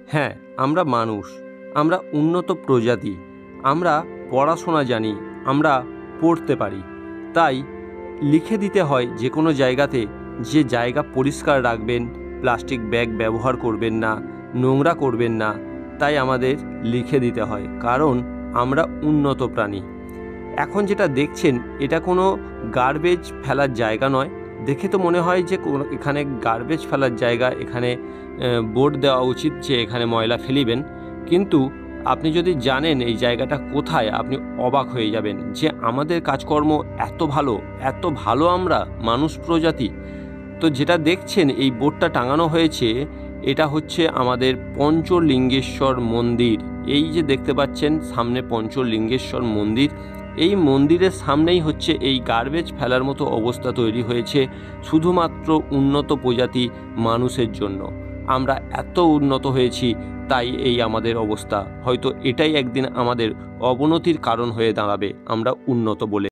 হ্যাঁ, আমরা মানুষ, আমরা উন্নত প্রজাতি, আমরা পড়াশোনা জানি, আমরা পড়তে পারি। তাই লিখে দিতে হয় যে কোনো জায়গাতে যে জায়গা পরিষ্কার রাখবেন, প্লাস্টিক ব্যাগ ব্যবহার করবেন না, নোংরা করবেন না। তাই আমাদের লিখে দিতে হয়, কারণ আমরা উন্নত প্রাণী। এখন যেটা দেখছেন এটা কোনো গার্বেজ ফেলার জায়গা নয়। দেখে তো মনে হয় যে এখানে গার্বেজ ফেলার জায়গা, এখানে বোর্ড দেওয়া উচিত যে এখানে ময়লা ফেলিবেন। কিন্তু আপনি যদি জানেন এই জায়গাটা কোথায়, আপনি অবাক হয়ে যাবেন যে আমাদের কাজকর্ম এত ভালো আমরা মানুষ প্রজাতি। তো যেটা দেখছেন এই বোর্ডটা টাঙানো হয়েছে, এটা হচ্ছে আমাদের পঞ্চলিঙ্গেশ্বর মন্দির। এই যে দেখতে পাচ্ছেন সামনে পঞ্চলিঙ্গেশ্বর মন্দির, এই মন্দিরের সামনেই হচ্ছে এই গার্বেজ ফেলার মতো অবস্থা তৈরি হয়েছে শুধুমাত্র উন্নত প্রজাতি মানুষের জন্য। আমরা এত উন্নত হয়েছি, তাই এই আমাদের অবস্থা। হয়তো এটাই একদিন আমাদের অবনতির কারণ হয়ে দাঁড়াবে, আমরা উন্নত বলে।